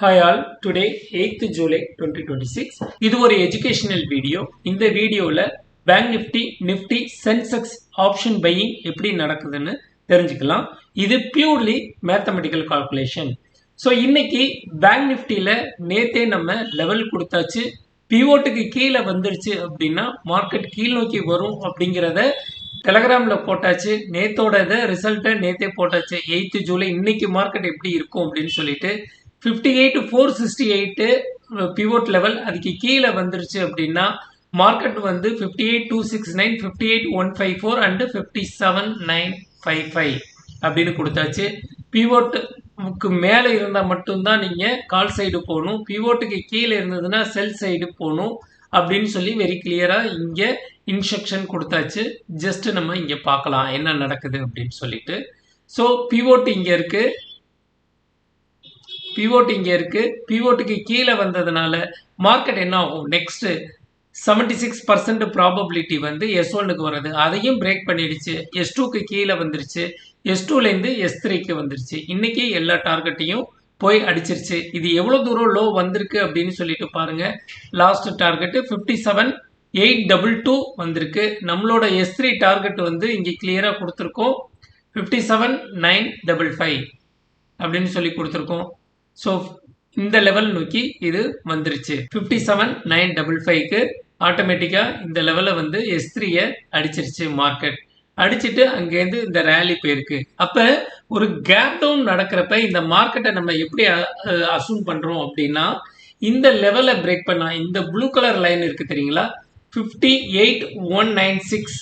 Hi all, today 8th July 2026. இது ஒரு educational video. இந்த வீடியோல bank Nifty Sensex option buying எப்படி நடக்குதுன்னு தெரிஞ்சுக்கலாம். இது பியூர்லி மேத்தமெட்டிக்கல் கால்குலேஷன். ஸோ இன்னைக்கு பேங்க் நிஃப்டியில் நேத்தே நம்ம லெவல் கொடுத்தாச்சு. பிவோட்டுக்கு கீழே வந்துருச்சு அப்படின்னா மார்க்கெட் கீழ் நோக்கி வரும் அப்படிங்கிறத டெலகிராமில் போட்டாச்சு. நேத்தோட ரிசல்ட்டை நேத்தே போட்டாச்சு. 8th ஜூலை இன்னைக்கு மார்க்கெட் எப்படி இருக்கும் அப்படின்னு சொல்லிட்டு 58,468 பிவோட் லெவல் அதுக்கு கீழே வந்துருச்சு அப்படின்னா மார்க்கெட் வந்து 58,269, 58,154 அண்ட் 57,955 அப்படின்னு கொடுத்தாச்சு. பிவோட்டுக்கு மேலே இருந்தால் மட்டும்தான் நீங்கள் கால் சைடு போகணும், பிவோட்டுக்கு கீழே இருந்ததுன்னா செல் சைடு போகணும் அப்படின்னு சொல்லி வெரி கிளியராக இங்கே இன்ஸ்ட்ரக்ஷன் கொடுத்தாச்சு. ஜஸ்ட் நம்ம இங்கே பார்க்கலாம் என்ன நடக்குது அப்படின்னு சொல்லிட்டு. ஸோ பிவோட் இங்கே இருக்குது, பிவோட் இங்கே இருக்கு. பிவோட்டுக்கு கீழே வந்ததுனால மார்க்கெட் என்ன ஆகும், நெக்ஸ்ட் 76% ப்ராபபிலிட்டி வந்து S1க்கு வருது. அதையும் பிரேக் பண்ணிடுச்சு. S2க்கு கீழே வந்துருச்சு. S2லேருந்து S3க்கு வந்துருச்சு. இன்னைக்கு எல்லா டார்கெட்டையும் போய் அடிச்சிருச்சு. இது எவ்வளோ தூரம் லோ வந்திருக்கு அப்படின்னு சொல்லிட்டு பாருங்க. லாஸ்ட் டார்கெட் 57,822 வந்திருக்கு. நம்மளோட S3 டார்கெட் வந்து இங்கே கிளியராக கொடுத்துருக்கோம், 57,955 அப்படின்னு சொல்லி கொடுத்துருக்கோம். ஸோ இந்த லெவல் நோக்கி இது வந்துருச்சு. 57,955க்கு ஆட்டோமேட்டிக்காக இந்த லெவலை வந்து S3யை அடிச்சிருச்சு. மார்க்கெட் அடிச்சுட்டு அங்கேருந்து இந்த ரேலி போயிருக்கு. அப்போ ஒரு கேப் டவுன் நடக்கிறப்ப இந்த மார்க்கெட்டை நம்ம எப்படி அசூம் பண்ணுறோம் அப்படின்னா, இந்த லெவலை பிரேக் பண்ணா, இந்த ப்ளூ கலர் லைன் இருக்குது தெரியுங்களா, 58,196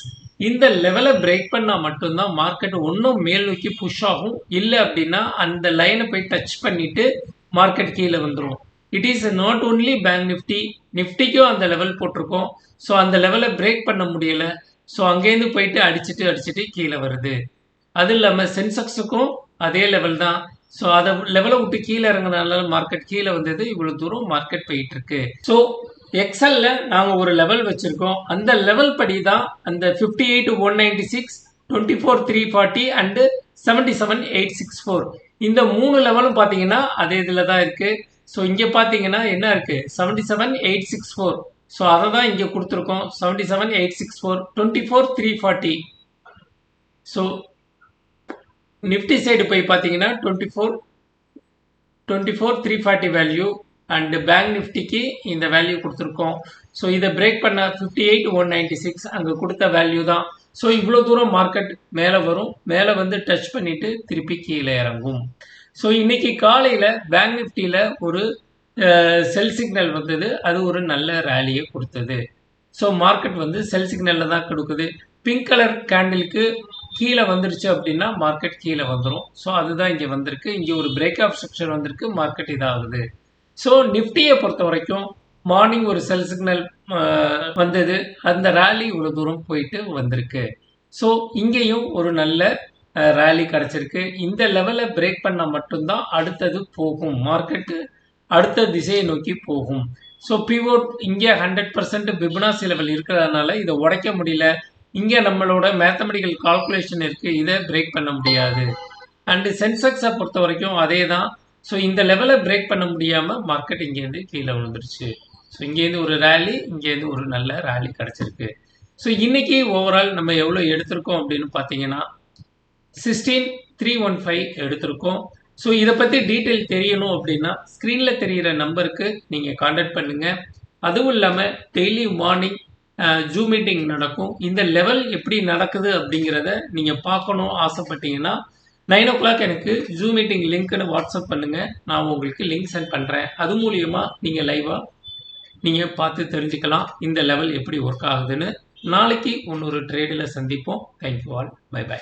இந்த லெவலை பிரேக் பண்ணால் மட்டும்தான் மார்க்கெட் ஒன்றும் மேல் நோக்கி புஷ் ஆகும். இல்லை அப்படின்னா அந்த லைனை போய் டச் பண்ணிட்டு மார்க்கெட் கீழே வந்துடும். It is not only bank நிஃப்டிக்கும் அந்த லெவல் போட்டிருக்கோம். ஸோ அந்த லெவலை பிரேக் பண்ண முடியலை. ஸோ அங்கேருந்து போயிட்டு அடிச்சுட்டு கீழே வருது. அது இல்லாமல் சென்செக்ஸுக்கும் அதே லெவல் தான். ஸோ அதை லெவலை விட்டு கீழே இறங்கினால மார்க்கெட் கீழே வந்தது. இவ்வளோ தூரம் மார்க்கெட் போயிட்டு இருக்கு. ஸோ எக்ஸல்ல நாங்கள் ஒரு லெவல் வச்சிருக்கோம். அந்த லெவல் படி தான் அந்த 58,196, 24,340 அண்டு 77,864 இந்த 3 லெவலும் பார்த்தீங்கன்னா அதே இதில் தான் இருக்கு. ஸோ இங்கே பார்த்தீங்கன்னா என்ன இருக்கு, 77,864. ஸோ அதை தான் இங்கே கொடுத்துருக்கோம், 77,864, 24,340. ஸோ நிஃப்டி சைடு போய் பார்த்தீங்கன்னா 24,340 வேல்யூ அண்ட் பேங்க் நிஃப்டிக்கு இந்த வேல்யூ கொடுத்துருக்கோம். ஸோ இதை பிரேக் பண்ண 58,196 அங்கே கொடுத்த வேல்யூ தான். ஸோ இவ்வளோ தூரம் மார்க்கெட் மேலே வரும், மேலே வந்து டச் பண்ணிட்டு திருப்பி கீழே இறங்கும். ஸோ இன்னைக்கு காலையில் பேங்க் நிஃப்டியில் ஒரு செல் சிக்னல் வந்தது. அது ஒரு நல்ல ரேலியை கொடுத்தது. ஸோ மார்க்கெட் வந்து செல் சிக்னலில் தான் கொடுக்குது. பிங்க் கலர் கேண்டிலுக்கு கீழே வந்துருச்சு அப்படின்னா மார்க்கெட் கீழே வந்துடும். ஸோ அதுதான் இங்கே வந்திருக்கு. இங்கே ஒரு பிரேக் ஆஃப் ஸ்ட்ரக்சர் வந்திருக்கு, மார்க்கெட் இதாகுது. ஸோ நிஃப்டியை பொறுத்த வரைக்கும் மார்னிங் ஒரு செல் சிக்னல் வந்தது, அந்த ரேலி இவ்வளோ தூரம் போயிட்டு வந்திருக்கு. ஸோ இங்கேயும் ஒரு நல்ல ரேலி கிடச்சிருக்கு. இந்த லெவலை பிரேக் பண்ணால் மட்டும்தான் அடுத்தது போகும், மார்க்கெட்டு அடுத்த திசையை நோக்கி போகும். ஸோ பிவோட் இங்கே 100% பிபனாசி லெவல் இருக்கிறதுனால இதை உடைக்க முடியல. இங்கே நம்மளோட மேத்தமெட்டிக்கல் கால்குலேஷன் இருக்குது, இதை பிரேக் பண்ண முடியாது. அண்டு சென்செக்ஸை பொறுத்த வரைக்கும் அதே தான். ஸோ இந்த லெவலை பிரேக் பண்ண முடியாமல் மார்க்கெட் இங்கேருந்து கீழே விழுந்துருச்சு. ஸோ இங்கேருந்து ஒரு ரேலி, இங்கேருந்து ஒரு நல்ல ரேலி கிடச்சிருக்கு. ஸோ இன்னைக்கு ஓவரால் நம்ம எவ்வளோ எடுத்திருக்கோம் அப்படின்னு பார்த்தீங்கன்னா 16,315 எடுத்திருக்கோம். ஸோ இதை பற்றி டீட்டெயில் தெரியணும் அப்படின்னா ஸ்க்ரீனில் தெரிகிற நம்பருக்கு நீங்கள் கான்டாக்ட் பண்ணுங்கள். அதுவும் இல்லாமல் டெய்லி மார்னிங் ஜூம் மீட்டிங் நடக்கும். இந்த லெவல் எப்படி நடக்குது அப்படிங்கிறத நீங்கள் பார்க்கணும் ஆசைப்பட்டீங்கன்னா 9 o'clock எனக்கு ஜூம் மீட்டிங் லிங்க்னு வாட்ஸ்அப் பண்ணுங்கள். நான் உங்களுக்கு லிங்க் சென்ட் பண்ணுறேன். அது மூலியமாக நீங்கள் லைவாக நீங்கள் பார்த்து தெரிஞ்சுக்கலாம் இந்த லெவல் எப்படி ஒர்க் ஆகுதுன்னு. நாளைக்கு இன்னொரு ட்ரேடில் சந்திப்போம். Thank you all, bye by.